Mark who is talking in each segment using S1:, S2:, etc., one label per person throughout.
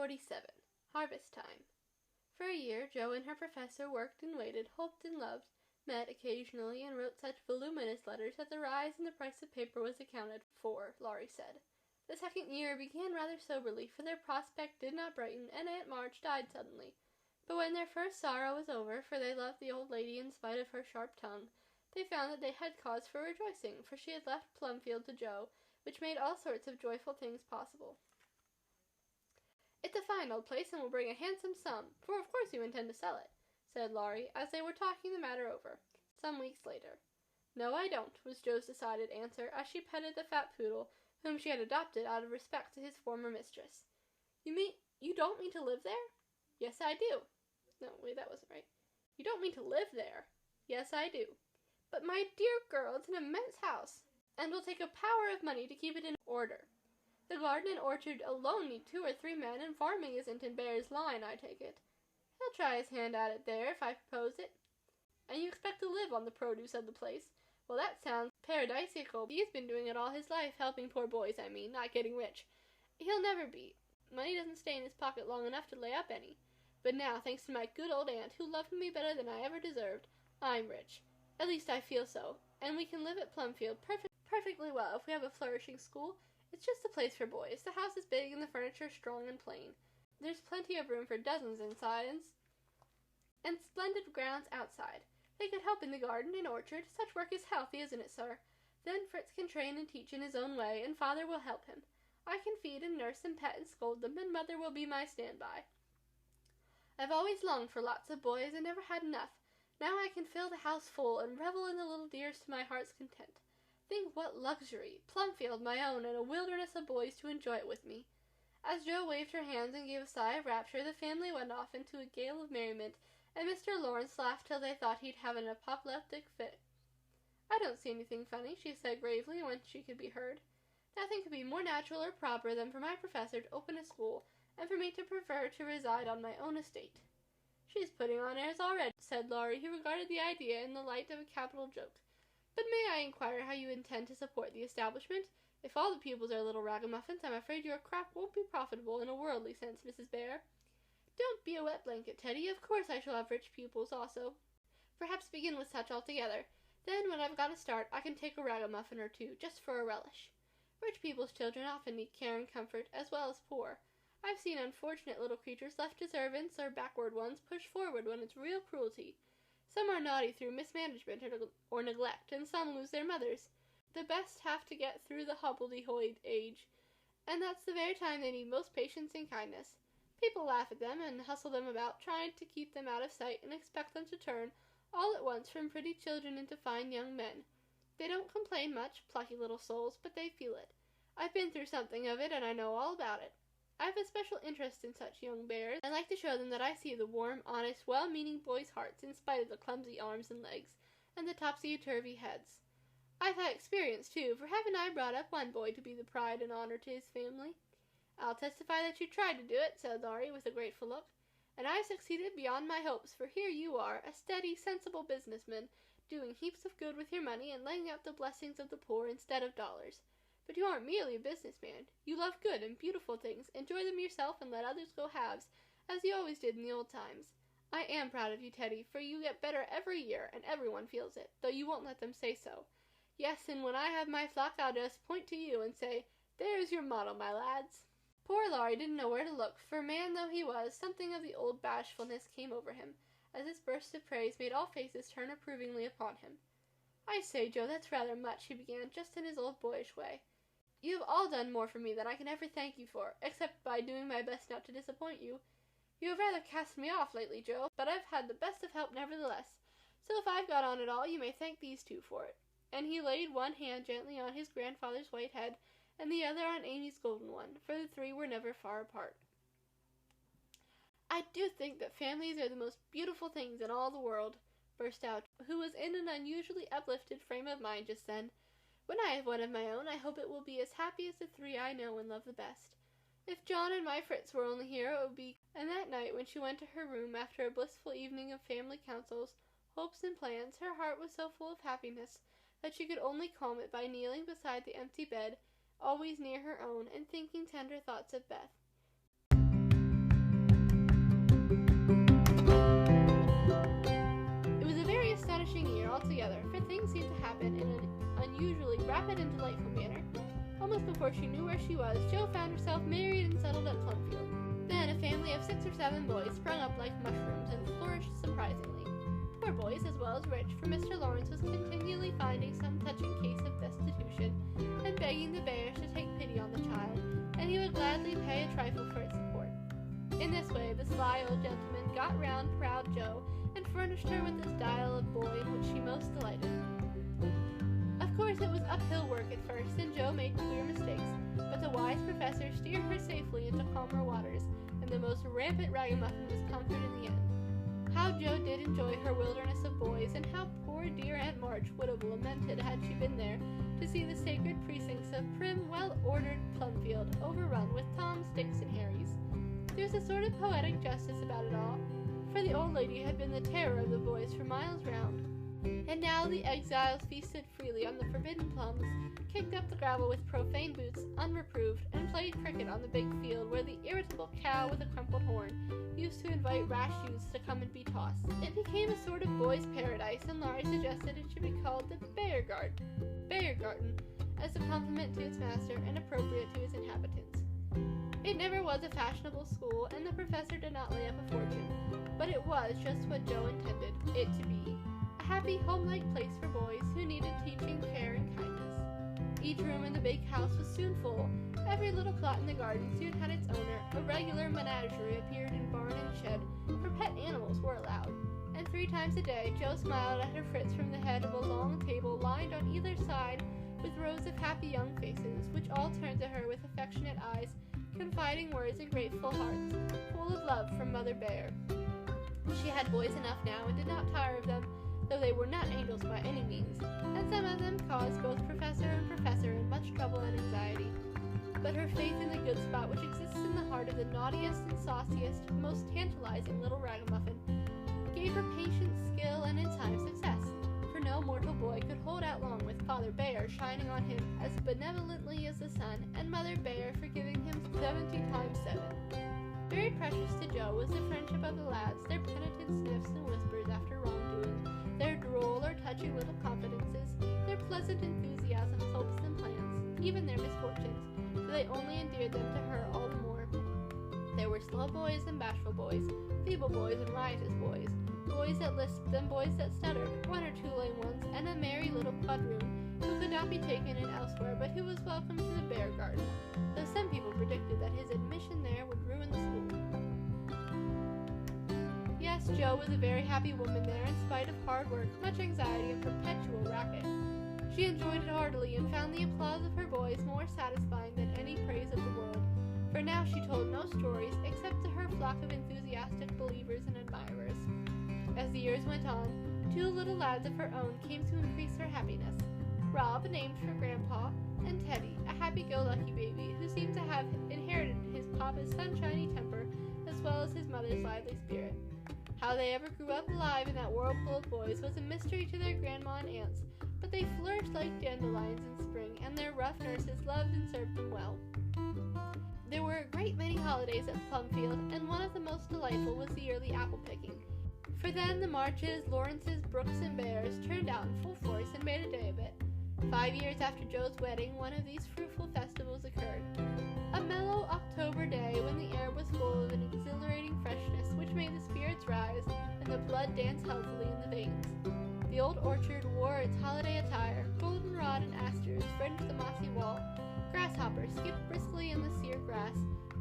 S1: 47. Harvest Time. For a year, Jo and her professor worked and waited, hoped and loved, met occasionally, and wrote such voluminous letters that the rise in the price of paper was accounted for, Laurie said. The second year began rather soberly, for their prospect did not brighten, and Aunt March died suddenly. But when their first sorrow was over, for they loved the old lady in spite of her sharp tongue, they found that they had cause for rejoicing, for she had left Plumfield to Jo, which made all sorts of joyful things possible. "It's a fine old place, and will bring a handsome sum, for of course you intend to sell it," said Laurie, as they were talking the matter over, some weeks later. "No, I don't," was Jo's decided answer, as she petted the fat poodle, whom she had adopted out of respect to his former mistress. You don't mean to live there?" "Yes, I do." No, wait, that wasn't right. "You don't mean to live there?" "Yes, I do." "But my dear girl, it's an immense house, and will take a power of money to keep it in order. The garden and orchard alone need 2 or 3 men, and farming isn't in Bear's line, I take it. He'll try his hand at it there, if I propose it. And you expect to live on the produce of the place. Well, that sounds paradisiacal. He's been doing it all his life, helping poor boys, I mean, not getting rich. He'll never be. Money doesn't stay in his pocket long enough to lay up any. But now, thanks to my good old aunt, who loved me better than I ever deserved, I'm rich. At least I feel so. And we can live at Plumfield perfectly well if we have a flourishing school. It's just the place for boys. The house is big and the furniture strong and plain. There's plenty of room for dozens inside and splendid grounds outside. They could help in the garden and orchard. Such work is healthy, isn't it, sir? Then Fritz can train and teach in his own way, and father will help him. I can feed and nurse and pet and scold them, and mother will be my standby. I've always longed for lots of boys and never had enough. Now I can fill the house full and revel in the little dears to my heart's content. Think what luxury! Plumfield my own, and a wilderness of boys to enjoy it with me." As Jo waved her hands and gave a sigh of rapture, the family went off into a gale of merriment, and Mr. Lawrence laughed till they thought he'd have an apoplectic fit. "I don't see anything funny," she said gravely, when she could be heard. "Nothing could be more natural or proper than for my professor to open a school, and for me to prefer to reside on my own estate." "She's putting on airs already," said Laurie, who regarded the idea in the light of a capital joke. "But may I inquire how you intend to support the establishment? If all the pupils are little ragamuffins, I'm afraid your crop won't be profitable in a worldly sense, Mrs. Bear." "Don't be a wet blanket, Teddy. Of course I shall have rich pupils also. Perhaps begin with such altogether. Then, when I've got a start, I can take a ragamuffin or 2, just for a relish. Rich people's children often need care and comfort, as well as poor. I've seen unfortunate little creatures left to servants, or backward ones pushed forward when it's real cruelty. Some are naughty through mismanagement or neglect, and some lose their mothers. The best have to get through the hobbledehoy age, and that's the very time they need most patience and kindness. People laugh at them and hustle them about, trying to keep them out of sight, and expect them to turn, all at once, from pretty children into fine young men. They don't complain much, plucky little souls, but they feel it. I've been through something of it, and I know all about it. I have a special interest in such young bears, and like to show them that I see the warm, honest, well-meaning boys' hearts, in spite of the clumsy arms and legs, and the topsy-turvy heads. I've had experience, too, for haven't I brought up one boy to be the pride and honor to his family?" "I'll testify that you tried to do it," said Laurie, with a grateful look. "And I've succeeded beyond my hopes, for here you are, a steady, sensible businessman, doing heaps of good with your money, and laying out the blessings of the poor instead of dollars. But you aren't merely a businessman. You love good and beautiful things, enjoy them yourself, and let others go halves, as you always did in the old times. I am proud of you, Teddy, for you get better every year, and everyone feels it, though you won't let them say so. Yes, and when I have my flock, I'll just point to you and say, 'There's your model, my lads.'" Poor Laurie didn't know where to look, for man though he was, something of the old bashfulness came over him, as this burst of praise made all faces turn approvingly upon him. "I say, Jo, that's rather much," he began, just in his old boyish way. "You have all done more for me than I can ever thank you for, except by doing my best not to disappoint you. You have rather cast me off lately, Jo, but I've had the best of help nevertheless, so if I've got on at all, you may thank these 2 for it." And he laid one hand gently on his grandfather's white head, and the other on Amy's golden one, for the 3 were never far apart. "I do think that families are the most beautiful things in all the world," burst out Jo, who was in an unusually uplifted frame of mind just then. "When I have one of my own, I hope it will be as happy as the 3 I know and love the best. If John and my Fritz were only here, it would be—" And that night, when she went to her room after a blissful evening of family councils, hopes, and plans, her heart was so full of happiness that she could only calm it by kneeling beside the empty bed, always near her own, and thinking tender thoughts of Beth. astonishing year altogether, for things seemed to happen in an unusually rapid and delightful manner. Almost before she knew where she was, Jo found herself married and settled at Plumfield. Then a family of 6 or 7 boys sprung up like mushrooms and flourished surprisingly. Poor boys as well as rich, for Mr. Lawrence was continually finding some touching case of destitution and begging the Bayers to take pity on the child, and he would gladly pay a trifle for its support. In this way, the sly old gentleman got round proud Jo and furnished her with the style of boy in which she most delighted. Of course, it was uphill work at first, and Jo made queer mistakes, but the wise professor steered her safely into calmer waters, and the most rampant ragamuffin was conquered in the end. How Jo did enjoy her wilderness of boys, and how poor dear Aunt March would have lamented had she been there to see the sacred precincts of prim, well-ordered Plumfield overrun with Toms, Dicks, and Harrys. There was a sort of poetic justice about it all, for the old lady had been the terror of the boys for miles round. And now the exiles feasted freely on the forbidden plums, kicked up the gravel with profane boots, unreproved, and played cricket on the big field where the irritable cow with a crumpled horn used to invite rash youths to come and be tossed. It became a sort of boys' paradise, and Laurie suggested it should be called the Bayergarten, as a compliment to its master and appropriate to its inhabitants. It never was a fashionable school, and the professor did not lay up a fortune, but it was just what Jo intended it to be. A happy, home-like place for boys who needed teaching, care, and kindness. Each room in the big house was soon full. Every little plot in the garden soon had its owner. A regular menagerie appeared in barn and shed, for pet animals were allowed. And 3 times a day, Jo smiled at her Fritz from the head of a long table lined on either side with rows of happy young faces, which all turned to her with affectionate eyes, confiding words, and grateful hearts, full of love from Mother Bear. She had boys enough now, and did not tire of them, though they were not angels by any means, and some of them caused both professor and professor much trouble and anxiety. But her faith in the good spot which exists in the heart of the naughtiest and sauciest, most tantalizing little ragamuffin, gave her patience, skill, and in time success, for no mortal boy could hold out long with Father Bear shining on him as benevolently as the sun, and Mother Bear forgiving him 70 times 7. Very precious to Jo was the friendship of the lads, their penitent sniffs and whispers after wrongdoing, their droll or touching little confidences, their pleasant enthusiasms, hopes, and plans, even their misfortunes, for they only endeared them to her all the more. There were slow boys and bashful boys, feeble boys and riotous boys, boys that lisped and boys that stuttered, 1 or 2 lame ones, and a merry little quadroon who could not be taken in elsewhere, but who was welcome to the Bayergarten, though some people predicted that his admission there would ruin the school. Yes, Jo was a very happy woman there, in spite of hard work, much anxiety, and perpetual racket. She enjoyed it heartily, and found the applause of her boys more satisfying than any praise of the world, for now she told no stories except to her flock of enthusiastic believers and admirers. As the years went on, 2 little lads of her own came to increase her happiness. Rob, named for Grandpa, and Teddy, a happy-go-lucky baby who seemed to have inherited his papa's sunshiny temper as well as his mother's lively spirit. How they ever grew up alive in that whirlpool of boys was a mystery to their grandma and aunts, but they flourished like dandelions in spring, and their rough nurses loved and served them well. There were a great many holidays at Plumfield, and one of the most delightful was the yearly apple picking. For then the Marches, Lawrences, Brooks, and Bears turned out in full force and made a day of it. 5 years after Jo's wedding, one of these fruitful festivals occurred. A mellow October day when the air was full of an exhilarating freshness which made the spirits rise and the blood dance healthily in the veins. The old orchard wore its holiday attire. Goldenrod and asters fringed the mossy wall. Grasshoppers skipped briskly in the sere grass,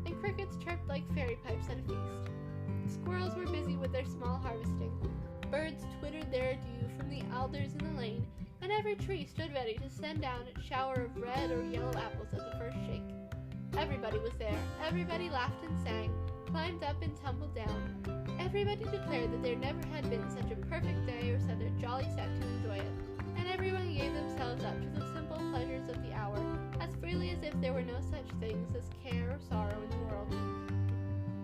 S1: and crickets chirped like fairy pipes at a feast. Squirrels were busy with their small harvesting. Birds twittered their adieu from the alders in the lane, and every tree stood ready to send down its shower of red or yellow apples at the first shake. Everybody was there. Everybody laughed and sang, climbed up and tumbled down. Everybody declared that there never had been such a perfect day or such a jolly set to enjoy it, and everyone gave themselves up to the simple pleasures of the hour as freely as if there were no such things as care or sorrow in the world.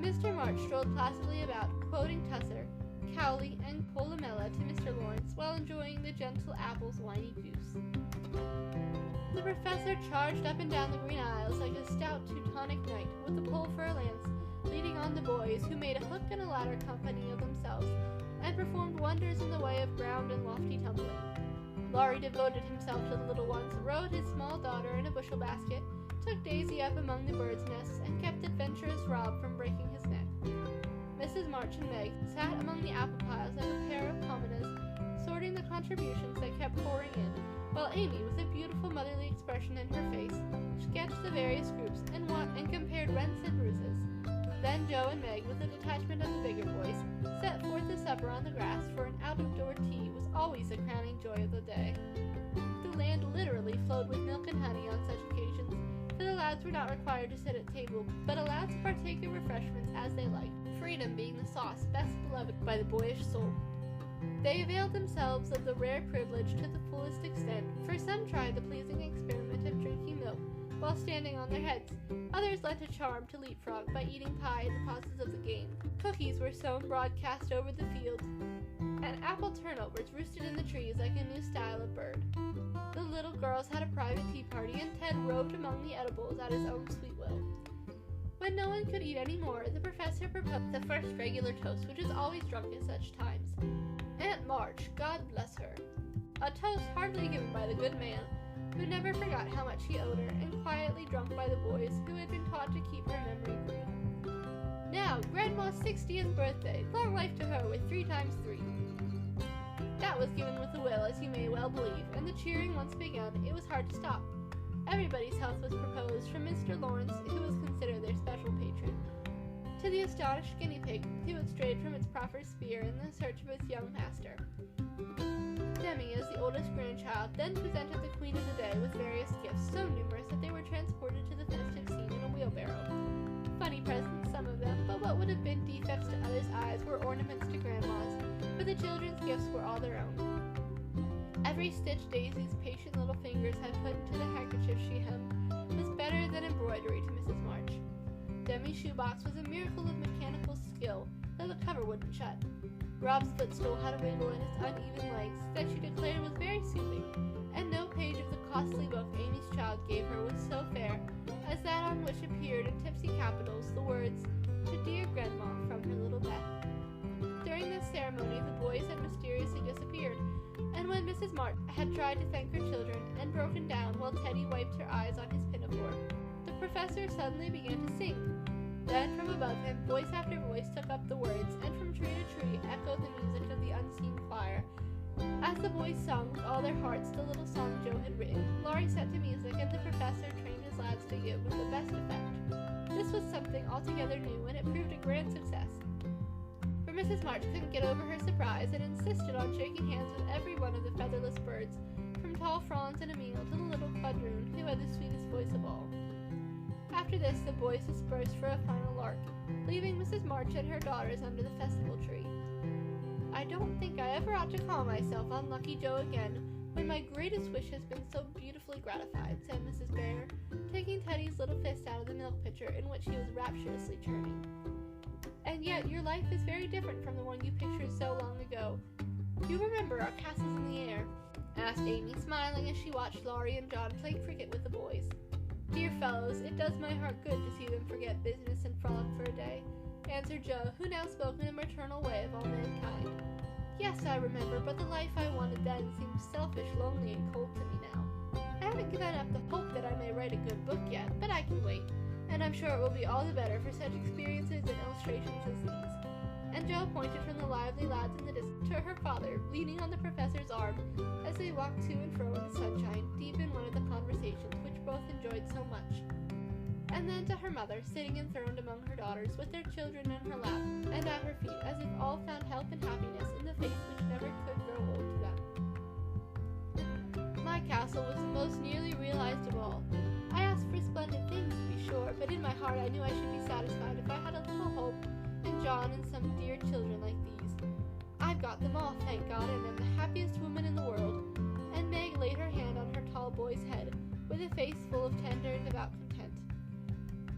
S1: Mr. March strolled placidly about, quoting Tusser, Cowley, and Columella to Mr. Lawrence while enjoying the gentle apple's winy juice. The professor charged up and down the green aisles like a stout Teutonic knight with a pole for a lance, leading on the boys, who made a hook and a ladder company of themselves, and performed wonders in the way of ground and lofty tumbling. Laurie devoted himself to the little ones, rowed his small daughter in a bushel basket, took Daisy up among the birds' nests, and kept adventurous Rob from breaking his neck. Mrs. March and Meg sat among the apple piles like a pair of commonas, sorting the contributions that kept pouring in, while Amy, with a beautiful motherly expression in her face, sketched the various groups and compared rents and bruises. Then Joe and Meg, with the detachment of the bigger boys, set forth to supper on the grass, for an out-of-door tea was always the crowning joy of the day. The land literally flowed with milk and honey on such occasions, for the lads were not required to sit at table, but allowed to partake of refreshments as they liked, freedom being the sauce best beloved by the boyish soul. They availed themselves of the rare privilege to the fullest extent, for some tried the pleasing experiment of drinking milk while standing on their heads. Others lent a charm to leapfrog by eating pie at the pauses of the game. Cookies were sown broadcast over the fields, and apple turnovers roosted in the trees like a new style of bird. The little girls had a private tea party, and Ted roved among the edibles at his own sweet will. When no one could eat any more, the professor proposed the first regular toast, which is always drunk at such times. Aunt March, God bless her. A toast heartily given by the good man, who never forgot how much he owed her, and quietly drunk by the boys, who had been taught to keep her memory green. Now, Grandma's 60th birthday, long life to her with 3 times 3. That was given with a will, as you may well believe, and the cheering once begun, it was hard to stop. Everybody's health was proposed, from Mr. Lawrence, who was considered their special patron, to the astonished guinea pig, who had strayed from its proper sphere in the search of its young master. Demi, as the oldest grandchild, then presented the queen of the day with various gifts, so numerous that they were transported to the festive scene in a wheelbarrow. Funny presents, some of them, but what would have been defects to others' eyes were ornaments to grandma's, for the children's gifts were all their own. Every stitch Daisy's patient little fingers had put into the handkerchief she hemmed was better than embroidery to Mrs. March. Demi's shoebox was a miracle of mechanical skill, though the cover wouldn't shut. Rob's footstool had a wiggle in its uneven legs that she declared was very soothing, and no page of the costly book Amy's child gave her was so fair as that on which appeared in tipsy capitals the words, "To dear Grandma, from her little Beth." During this ceremony the boys had mysteriously disappeared, and when Mrs. March had tried to thank her children and broken down while Teddy wiped her eyes on his pinafore, the professor suddenly began to sing. Then from above him, voice after voice took up the words, and from tree to tree echoed the music of the unseen choir. As the boys sung with all their hearts the little song Joe had written, Laurie set to music, and the professor trained his lads to give with the best effect. This was something altogether new, and it proved a grand success. For Mrs. March couldn't get over her surprise, and insisted on shaking hands with every one of the featherless birds, from tall Franz and Emile to the little quadroon, who had the sweetest voice of all. After this, the boys dispersed for a final lark, leaving Mrs. March and her daughters under the festival tree. I don't think I ever ought to call myself Unlucky Joe again, when my greatest wish has been so beautifully gratified, said Mrs. Bear, taking Teddy's little fist out of the milk pitcher in which he was rapturously churning. And yet your life is very different from the one you pictured so long ago. You remember our castles in the air? Asked Amy, smiling as she watched Laurie and John playing cricket with the boys. Dear fellows, it does my heart good to see them forget business and frolic for a day, answered Joe, who now spoke in a maternal way of all mankind. Yes, I remember, but the life I wanted then seems selfish, lonely, and cold to me now. I haven't given up the hope that I may write a good book yet, but I can wait, and I'm sure it will be all the better for such experiences and illustrations as these. And Joe pointed from the lively lads in the distance to her father, leaning on the professor's arm, as they walked to and fro in the sunshine, deep in one of the conversations which both enjoyed so much. And then to her mother, sitting enthroned among her daughters, with their children in her lap, and at her feet, as if all found help and happiness in the face which never could grow old to them. My castle was the most nearly realized of all. I asked for splendid things, to be sure, but in my heart I knew I should be satisfied if I had a little hope in John and some dear children like these. I've got them all, thank God, and am the happiest woman in the world. And Meg laid her hand on her tall boy's head, with a face full of tender and devout content.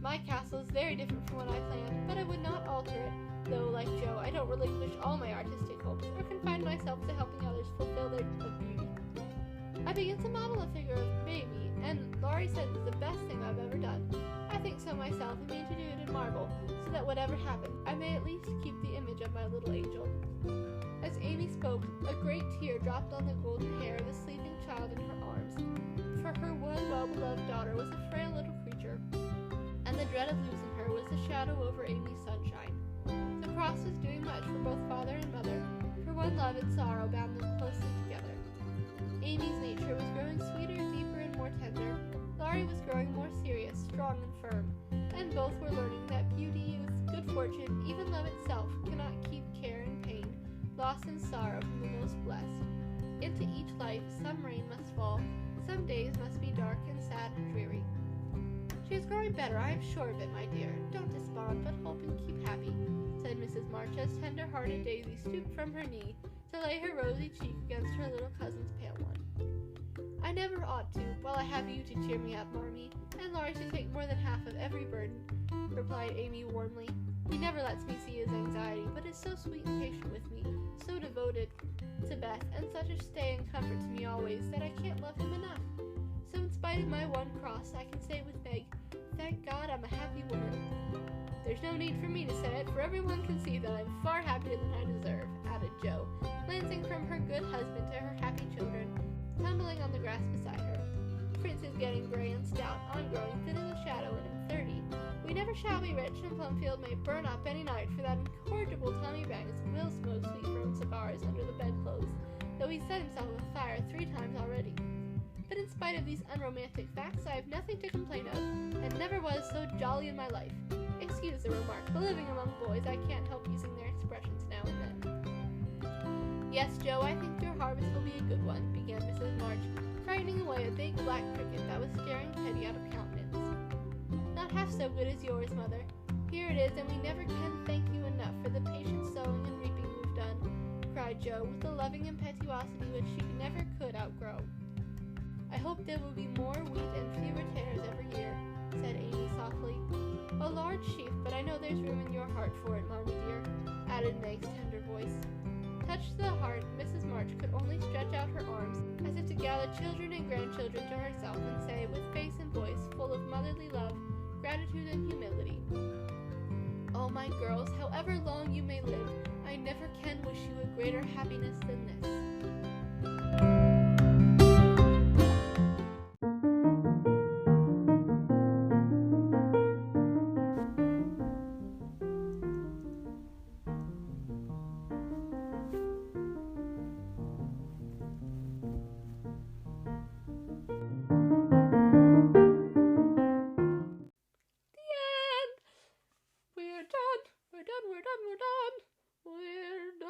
S1: My castle is very different from what I planned, but I would not alter it, though, like Joe, I don't relinquish all my artistic hopes, or confine myself to helping others fulfill their dream of beauty. I begin to model a figure of baby, and Laurie says it's the best thing I've ever done. I think so myself, and mean to do it in marble, so that whatever happens, I may at least keep the image of my little angel. As Amy spoke, a great tear dropped on the golden hair of the sleeping child in her arms, for her one well-beloved daughter was a frail little creature, and the dread of losing her was the shadow over Amy's sunshine. The cross was doing much for both father and mother, for one love and sorrow bound them closely together. Amy's nature was growing sweeter, deeper, and more tender. Laurie was growing more serious, strong, and firm, and both were learning that beauty, youth, good fortune, even love itself, cannot keep care and pain, loss and sorrow from the most blessed. Into each life some rain must fall, some days must be dark and sad and dreary. She is growing better, I am sure of it, my dear. Don't despond, but hope and keep happy, said Mrs. March as tender-hearted Daisy stooped from her knee to lay her rosy cheek against her little cousin's pale one. I never ought to, while I have you to cheer me up, Marmee, and Laurie to take more than half of every burden, replied Amy warmly. He never lets me see his anxiety, but is so sweet and patient with me, so devoted to Beth, and such a stay and comfort to me always, that I can't love him enough. So in spite of my one cross, I can say with Meg, thank God I'm a happy woman. There's no need for me to say it, for everyone can see that I'm far happier than I deserve, added Jo, glancing from her good husband to her happy children, tumbling on the grass beside her. Fritz is getting gray and stout, I'm growing thin as a shadow, and I'm 30. We never shall be rich, and Plumfield may burn up any night, for that incorrigible Tommy Banks will smoke sweet-firm cigars under the bedclothes, though he set himself afire 3 times already. But in spite of these unromantic facts, I have nothing to complain of, and never was so jolly in my life. Excuse the remark, but living among boys, I can't help using their expressions now and then. Yes, Jo, I think your harvest will be a good one, began Mrs. March, frightening away a big black cricket that was staring Teddy out of countenance. Not half so good as yours, Mother. Here it is, and we never can thank you enough for the patient sowing and reaping we've done, cried Jo, with a loving impetuosity which she never could outgrow. I hope there will be more wheat and fewer tares every year, said Amy softly. A large sheaf, but I know there's room in your heart for it, Marmee dear, added Meg's tender voice. Touched to the heart, Mrs. March could only stretch out her arms, as if to gather children and grandchildren to herself, and say, with face and voice full of motherly love, gratitude, and humility, Oh, my girls, however long you may live, I never can wish you a greater happiness than this. We're done.